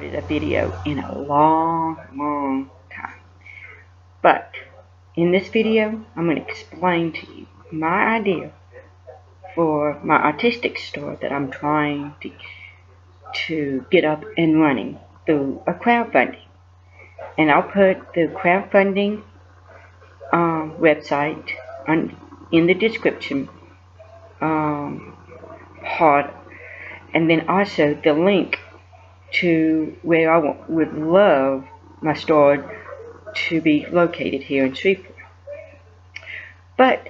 uploaded a video in a long time. But in this video, I'm going to explain to you my idea for my Autistic store that I'm trying to get up and running through a crowdfunding. And I'll put the crowdfunding website in the description part, and then also the link to where I would love my store to be located here in Shreveport. But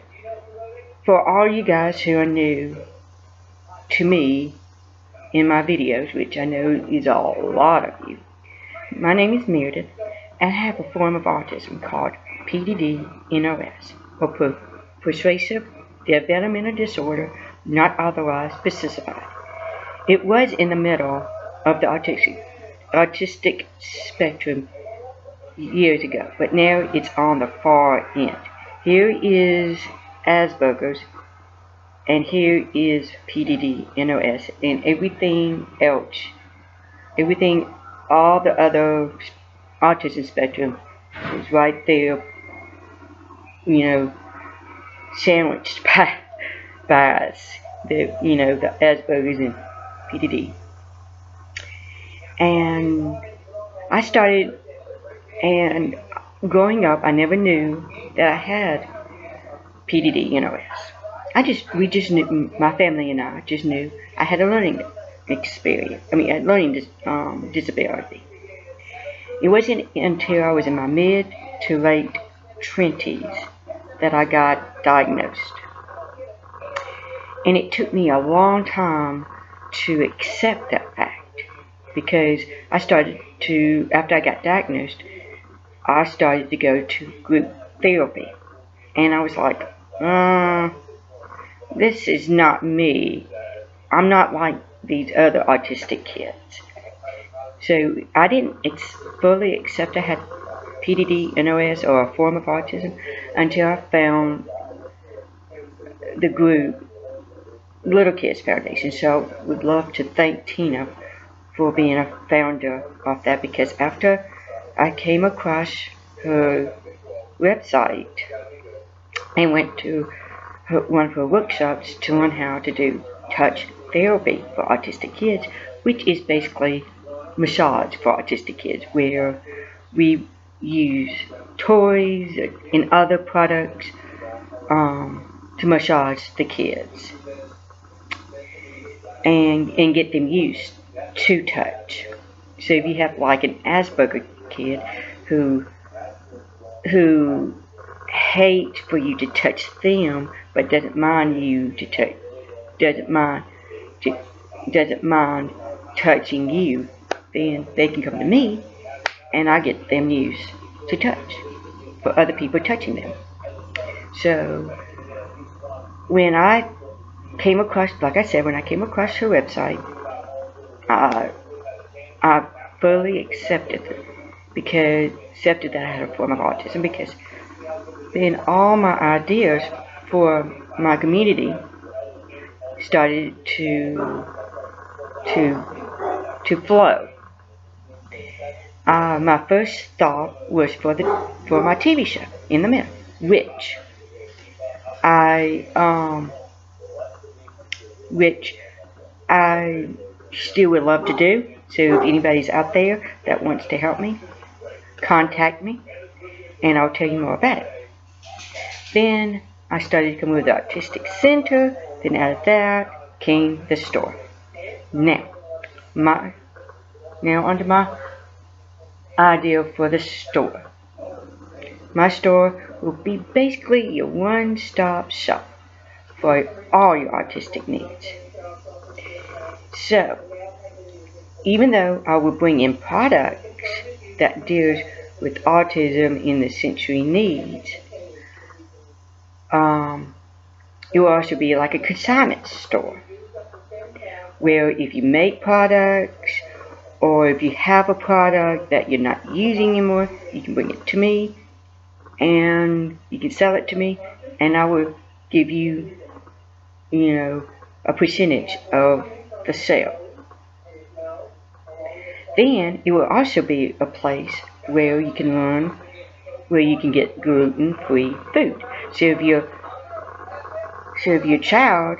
for all you guys who are new to me in my videos, which I know is a lot of you, my name is Meredith, and I have a form of autism called PDD-NOS, or Pervasive Developmental Disorder Not Otherwise Specified. It was in the middle of the autistic spectrum years ago, but now it's on the far end. Here is Asperger's, and here is PDD-NOS, and everything else, all the other autism spectrum is right there, sandwiched by us, the Asperger's and PDD. And I started, and growing up, I never knew that I had PDD-NOS. We just knew, my family and I just knew I had a learning disability. It wasn't until I was in my mid to late 20s that I got diagnosed. And it took me a long time to accept that fact, because after I got diagnosed, I started to go to group therapy. And I was like, this is not me. I'm not like these other autistic kids. So I didn't fully accept I had PDD-NOS, or a form of autism, until I found the group Little Kids Foundation. So I would love to thank Tina for being a founder of that, because after I came across her website and went to one of her workshops to learn how to do touch therapy for autistic kids, which is basically massage for autistic kids, where we use toys and other products to massage the kids and get them used to touch. So if you have like an Asperger kid who hates for you to touch them, but doesn't mind touching you, then they can come to me and I get them used to touch for other people touching them. So when I came across, like I said, when I came across her website, I fully accepted that I had a form of autism, because then all my ideas for my community started to flow. My first thought was for my TV show, In the Middle, which I still would love to do. So if anybody's out there that wants to help me, contact me, and I'll tell you more about it. Then I started to come with the Autistic Center. Then out of that came the store. Now onto my idea for the store. My store will be basically your one-stop shop for all your autistic needs. So, even though I will bring in products that deals with autism in the sensory needs, it will also be like a consignment store, where if you make products, or if you have a product that you're not using anymore, you can bring it to me, and you can sell it to me, and I will give you, a percentage of the sale. Then it will also be a place where you can learn, where you can get gluten-free food. So if your child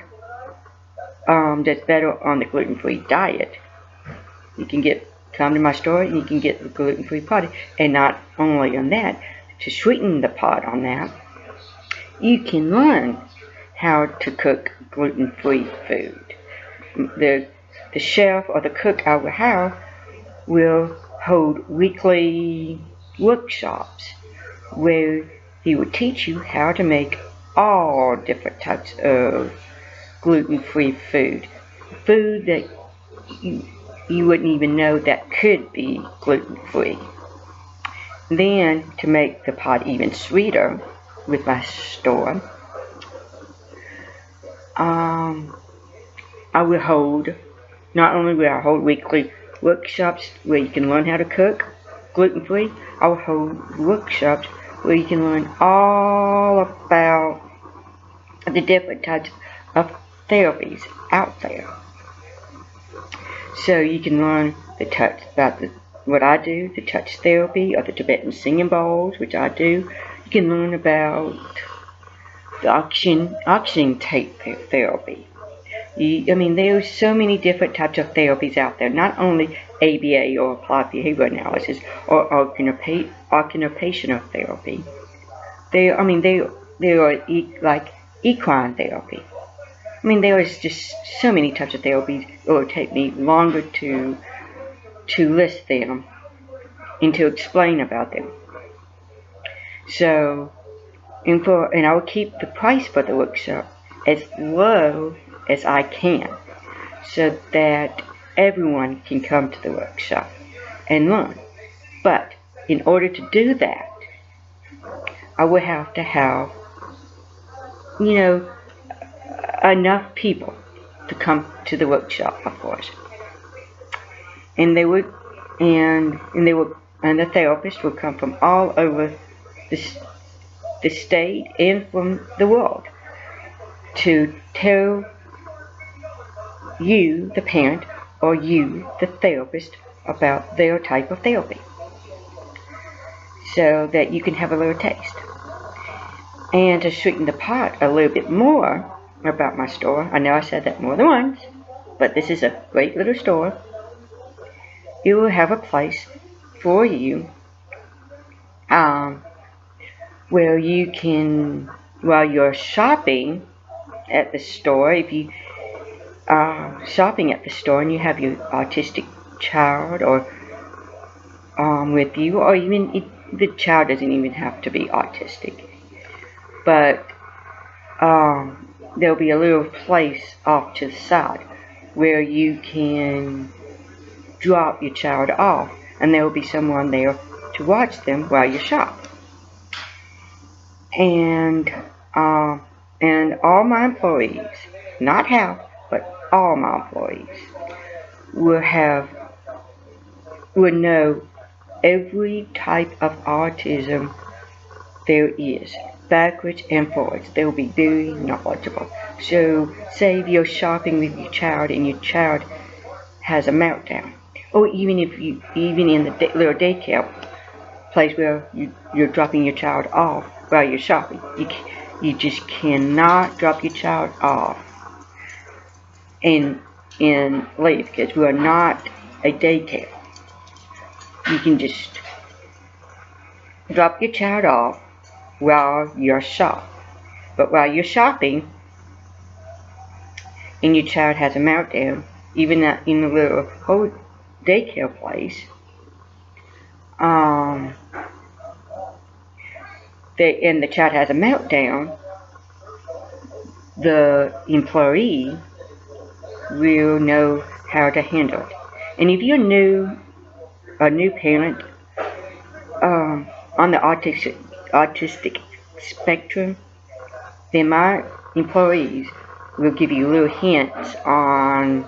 that's better on the gluten-free diet, you can come to my store and you can get the gluten-free pot. And not only on that, to sweeten the pot on that, you can learn how to cook gluten-free food. The chef or the cook I will have will hold weekly workshops where he will teach you how to make all different types of gluten-free food. Food that you wouldn't even know that could be gluten-free. Then, to make the pot even sweeter with my store, I will hold, not only will I hold weekly workshops where you can learn how to cook gluten-free, I will hold workshops where you can learn all about the different types of therapies out there. So you can learn about what I do, the touch therapy, or the Tibetan singing bowls, which I do. You can learn about the oxygen tape therapy. There are so many different types of therapies out there, not only ABA or applied behavior analysis or occupational therapy. There are like equine therapy. There is just so many types of therapies. It will take me longer to list them and to explain about them. So, and I will keep the price for the workshop as low as I can, so that everyone can come to the workshop and learn. But in order to do that, I will have to have, enough people to come to the workshop, of course. And the therapists will come from all over the state and from the world to tell you, the parent, or you, the therapist, about their type of therapy, so that you can have a little taste. And to sweeten the pot a little bit more about my store, I know I said that more than once, but this is a great little store. You will have a place for you where you can, while you're shopping at the store, if you shopping at the store and you have your autistic child or with you, or even the child doesn't even have to be autistic, but there'll be a little place off to the side where you can drop your child off, and there will be someone there to watch them while you shop. And all my employees, not half, but all my employees, will know every type of autism there is, backwards and forwards. They will be very knowledgeable. So, say if you're shopping with your child and your child has a meltdown, or even in the little daycare place where you're dropping your child off while you're shopping, you just cannot drop your child off and leave, because we are not a daycare. You can just drop your child off while you're shopping. But while you're shopping and your child has a meltdown, even in the little whole daycare place, and the child has a meltdown, the employee will know how to handle it. And if you're a new parent on the autistic spectrum, then my employees will give you little hints on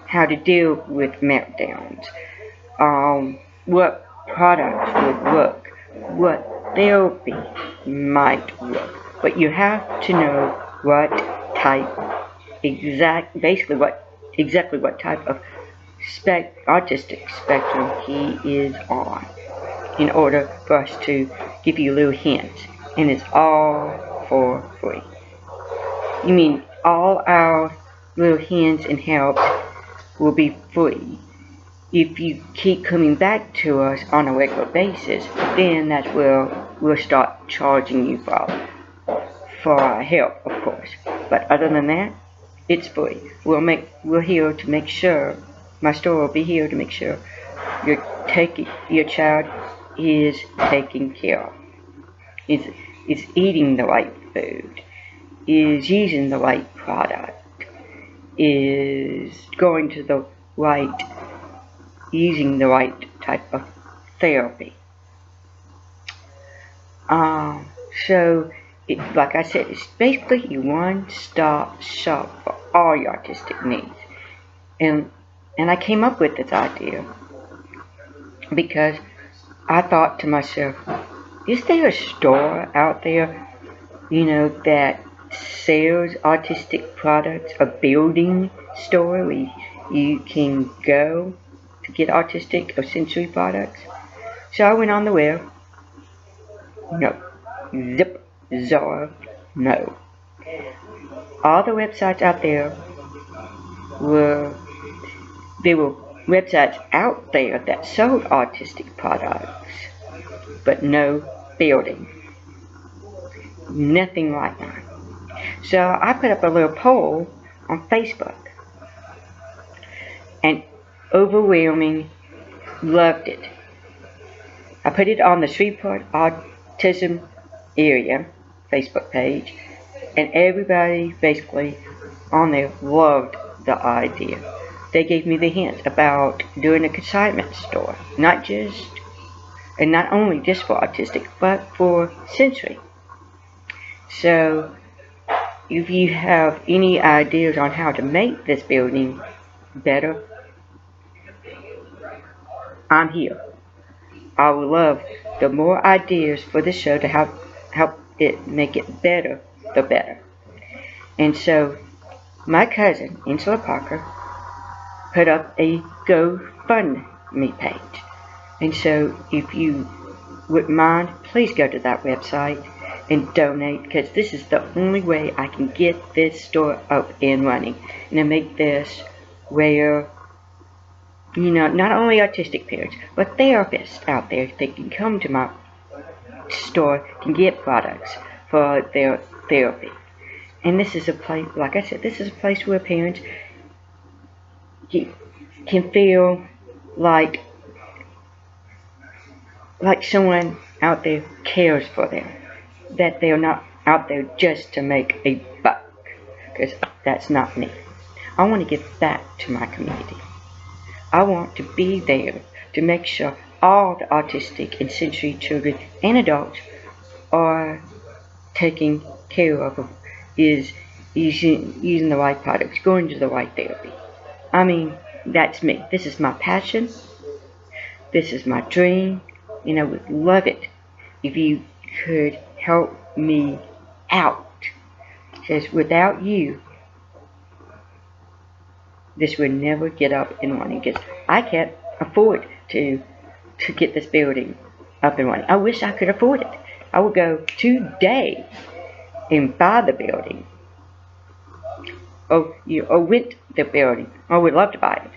how to deal with meltdowns, what products would work, what therapy might work. But you have to know what type, exactly what type of autistic spectrum he is on, in order for us to give you little hints. And it's all for free. You mean all our little hints and help will be free. If you keep coming back to us on a regular basis, then that's where we'll start charging you for our help, of course. But other than that, it's free. We're here to make sure, my store will be here to make sure your child is taken care of, is eating the right food, is using the right product, is going to the right, using the right type of therapy. So, like I said, it's basically a one-stop shop for all your autistic needs. And I came up with this idea because I thought to myself, is there a store out there, that sells autistic products, a building store where you can go to get autistic or sensory products? So I went on the web. No. Zip. Zara. No. All the websites out there were websites out there that sold autistic products, but no building. Nothing like that. So I put up a little poll on Facebook, and overwhelming loved it. I put it on the Shreveport Autism Area Facebook page, and everybody basically on there loved the idea. They gave me the hint about doing a consignment store, not only just for autistic, but for sensory. So if you have any ideas on how to make this building better, I'm here. I would love the more ideas for the show to help it make it better, the better. And so my cousin, Angela Parker, put up a GoFundMe page. And so if you would mind, please go to that website and donate, because this is the only way I can get this store up and running, and to make this where not only autistic parents, but therapists out there that can come to my store, can get products for their therapy. And this is a place, like I said, this is a place where parents can feel like someone out there cares for them, that they're not out there just to make a buck, because that's not me. I want to give back to my community. I want to be there to make sure all the autistic and sensory children and adults are taken care of, is using the right products, going to the right therapy. I mean, that's me. This is my passion. This is my dream. And I would love it if you could help me out. Because without you, this would never get up and running, because I can't afford to get this building up and running. I wish I could afford it. I would go today and buy the building, or rent the building. I would love to buy it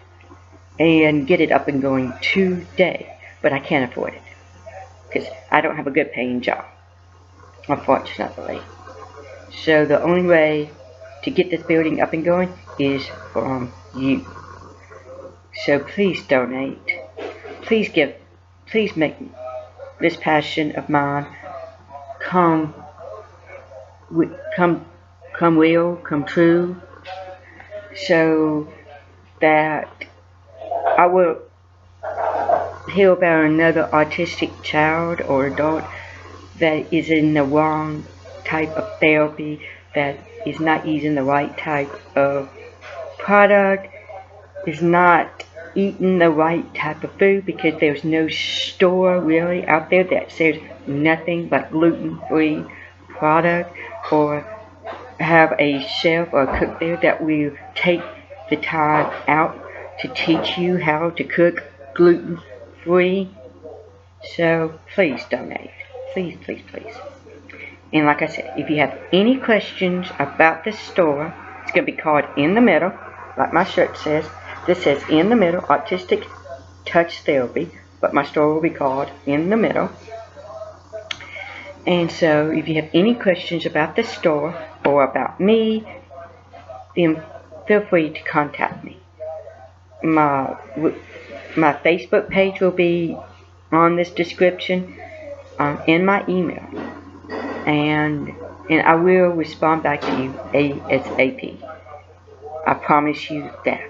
and get it up and going today, but I can't afford it because I don't have a good paying job, unfortunately. So the only way to get this building up and going is from you. So please donate. Please give. Please make this passion of mine come true, so that I will hear about another autistic child or adult that is in the wrong type of therapy, that is not using the right type of product, is not eating the right type of food, because there's no store really out there that says nothing but gluten-free product, or have a chef or a cook there that will take the time out to teach you how to cook gluten-free. So please donate. Please, please, please. And like I said, if you have any questions about this store, it's going to be called In the Middle, like my shirt says. This says In the Middle, Autistic Touch Therapy, but my store will be called In the Middle. And so if you have any questions about the store or about me, then feel free to contact me. My Facebook page will be on this description, in my email, and I will respond back to you ASAP. I promise you that.